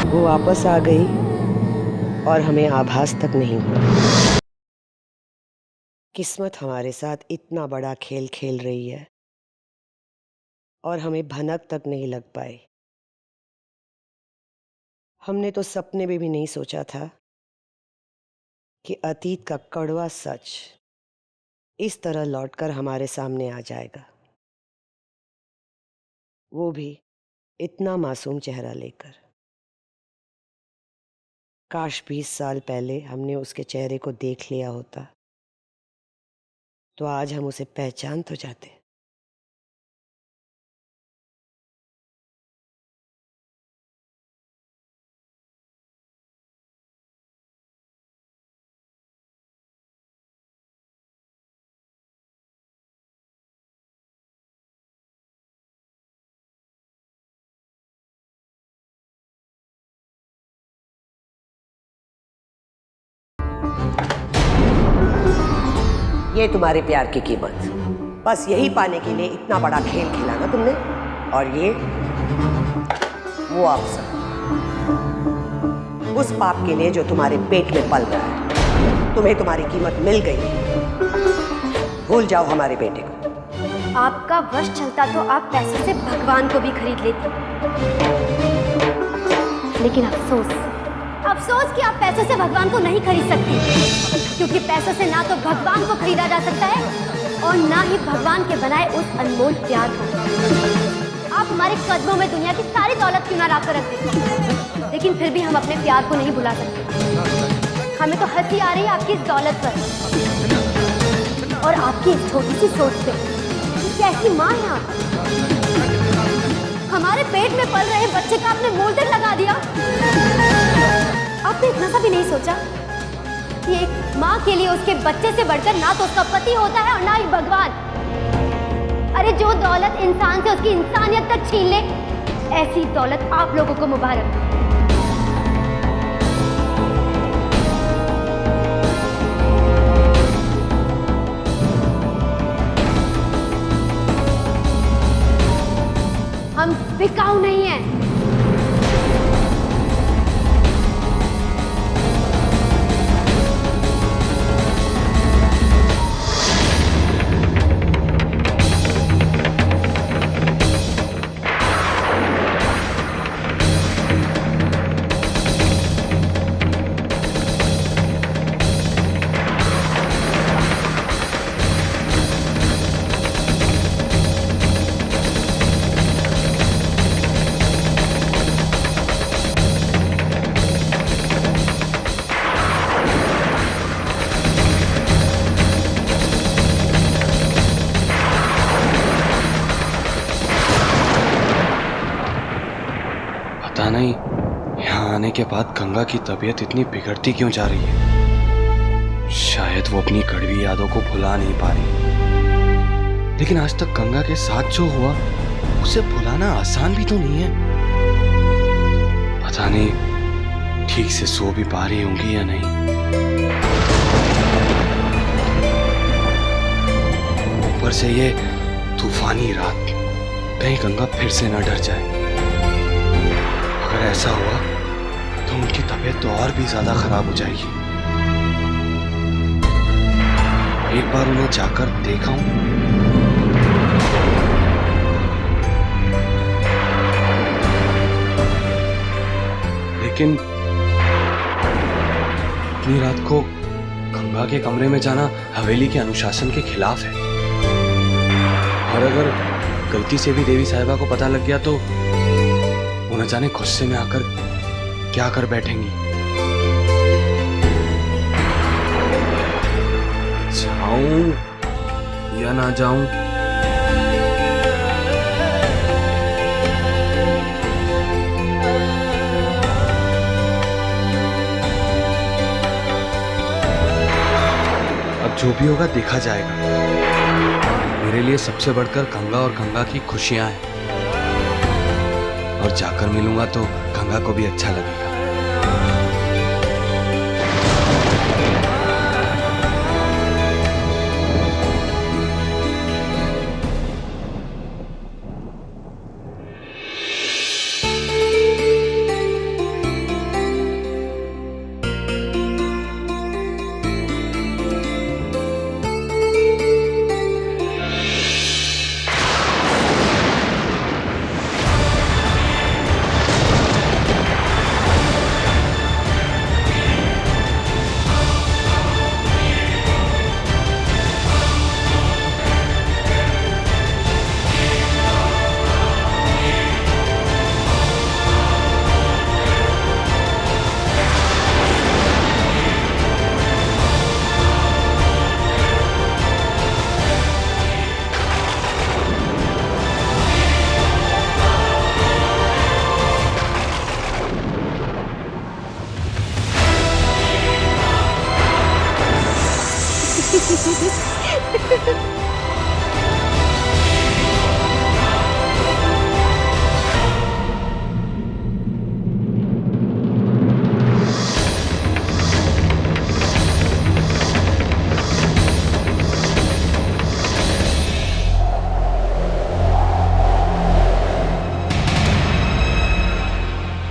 वो वापस आ गई और हमें आभास तक नहीं हुआ। किस्मत हमारे साथ इतना बड़ा खेल खेल रही है और हमें भनक तक नहीं लग पाई। हमने तो सपने में भी नहीं सोचा था कि अतीत का कड़वा सच इस तरह लौटकर हमारे सामने आ जाएगा, वो भी इतना मासूम चेहरा लेकर। काश 20 साल पहले हमने उसके चेहरे को देख लिया होता तो आज हम उसे पहचान तो जाते। ये तुम्हारे प्यार की कीमत, बस यही पाने के लिए इतना बड़ा खेल खेला ना तुमने। और ये वो अवसर उस पाप के लिए जो तुम्हारे पेट में पल रहा है। तुम्हें तुम्हारी कीमत मिल गई, भूल जाओ हमारे बेटे को। आपका वश चलता तो आप पैसे से भगवान को भी खरीद लेती, लेकिन अफसोस कि आप पैसे से भगवान को नहीं खरीद सकती, क्योंकि पैसों से ना तो भगवान को खरीदा जा सकता है और ना ही भगवान के बनाए उस अनमोल प्यार को। आप हमारे कदमों में दुनिया की सारी दौलत क्यों ना ला कर रख देते, लेकिन फिर भी हम अपने प्यार को नहीं भुला सकते। हमें तो हंसी आ रही है आपकी इस दौलत पर और आपकी इस छोटी सी सोच पे। कैसी माँ है आप? हमारे पेट में पल रहे बच्चे का आपने मोल्डर लगा दिया। आपने इतना सा भी नहीं सोचा कि एक माँ के लिए उसके बच्चे से बढ़कर ना तो उसका पति होता है और ना ही भगवान। अरे जो दौलत इंसान से उसकी इंसानियत तक छीन ले, ऐसी दौलत आप लोगों को मुबारक। हम बिकाऊ नहीं हैं। पता नहीं यहाँ आने के बाद गंगा की तबीयत इतनी बिगड़ती क्यों जा रही है। शायद वो अपनी कड़वी यादों को भुला नहीं पा रही, लेकिन आज तक गंगा के साथ जो हुआ उसे भुलाना आसान भी तो नहीं है। पता नहीं ठीक से सो भी पा रही होंगी या नहीं। ऊपर से ये तूफानी रात, कहीं गंगा फिर से न डर जाए। अगर ऐसा हुआ तो उनकी तबीयत तो और भी ज्यादा खराब हो जाएगी। एक बार उन्हें जाकर देखा हूं। लेकिन इतनी रात को गंगा के कमरे में जाना हवेली के अनुशासन के खिलाफ है। और अगर गलती से भी देवी साहिबा को पता लग गया तो न जाने गुस्से में आकर क्या कर बैठेंगी। जाऊं या ना जाऊं? अब जो भी होगा देखा जाएगा। मेरे लिए सबसे बढ़कर गंगा और गंगा की खुशियां हैं, और जाकर मिलूंगा तो गंगा को भी अच्छा लगेगा।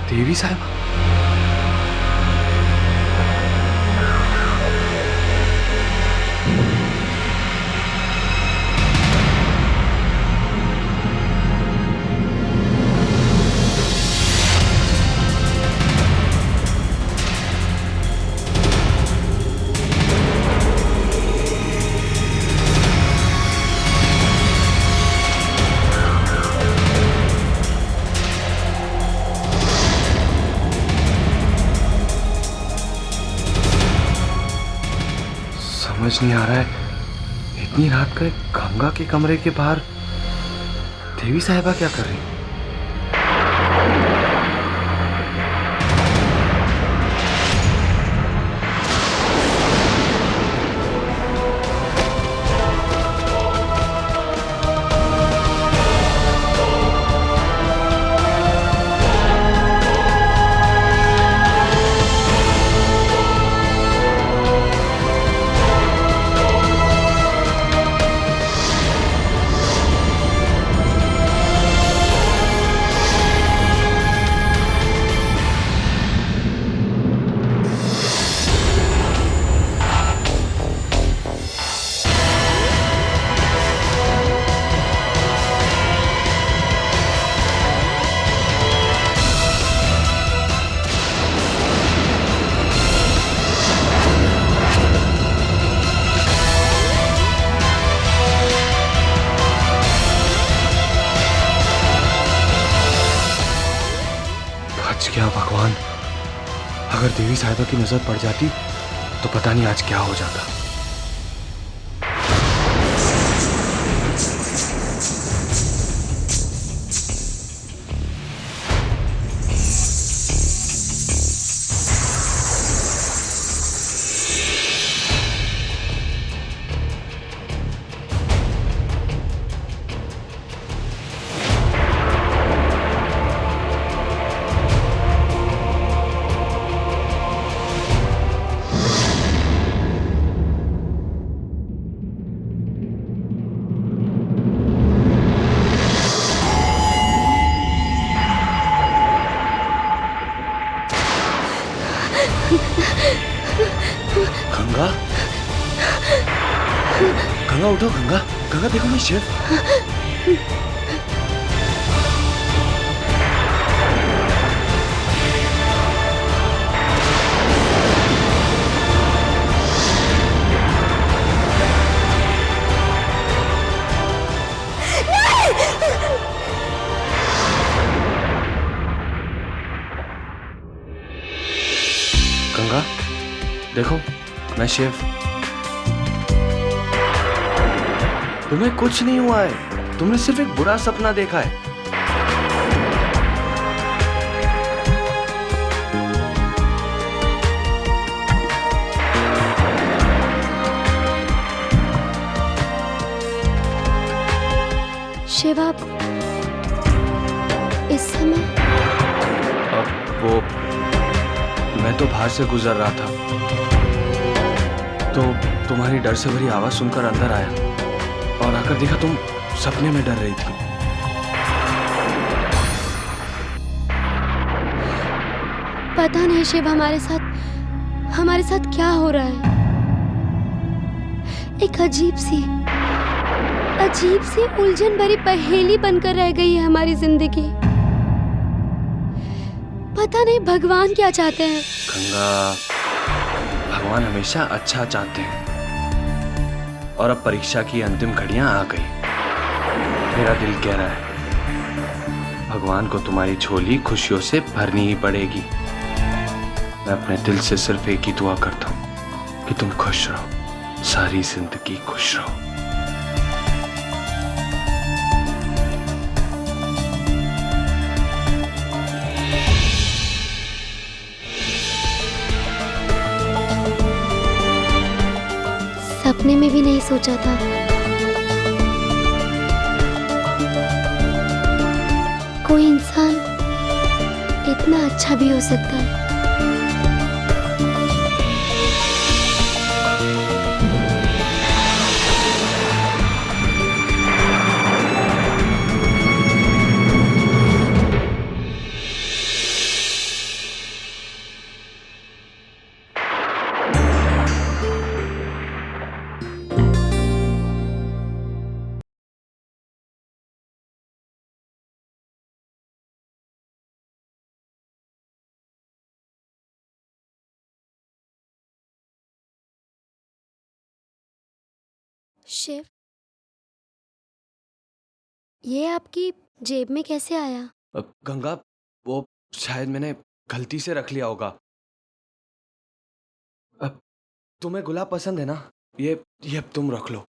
देवी साहिबा, समझ नहीं आ रहा है इतनी रात को गंगा के कमरे के बाहर देवी साहिबा क्या कर रही है? क्या भगवान, अगर देवी साहिबा की नजर पड़ जाती तो पता नहीं आज क्या हो जाता। गंगा, गंगा उठो, गंगा, गंगा देखो मैं शिव। गंगा देखो मैं शिव। तुम्हें कुछ नहीं हुआ है, तुमने सिर्फ एक बुरा सपना देखा है। शिव, आप इस समय? अब वो मैं तो बाहर से गुजर रहा था तो तुम्हारी डर से भरी आवाज सुनकर अंदर आया और आकर देखा तुम सपने में डर रही थी। पता नहीं शिव, हमारे साथ क्या हो रहा है। एक अजीब सी उलझन भरी पहेली बनकर रह गई है हमारी जिंदगी। पता नहीं भगवान क्या चाहते हैं। गंगा, भगवान हमेशा अच्छा चाहते हैं और अब परीक्षा की अंतिम घड़ियां आ गई। मेरा दिल कह रहा है भगवान को तुम्हारी झोली खुशियों से भरनी ही पड़ेगी। मैं अपने दिल से सिर्फ एक ही दुआ करता हूं कि तुम खुश रहो, सारी जिंदगी खुश रहो। सपने में भी नहीं सोचा था। कोई इंसान इतना अच्छा भी हो सकता है। शिव, ये आपकी जेब में कैसे आया? गंगा, वो शायद मैंने गलती से रख लिया होगा। अब तुम्हें गुलाब पसंद है ना? ये अब तुम रख लो।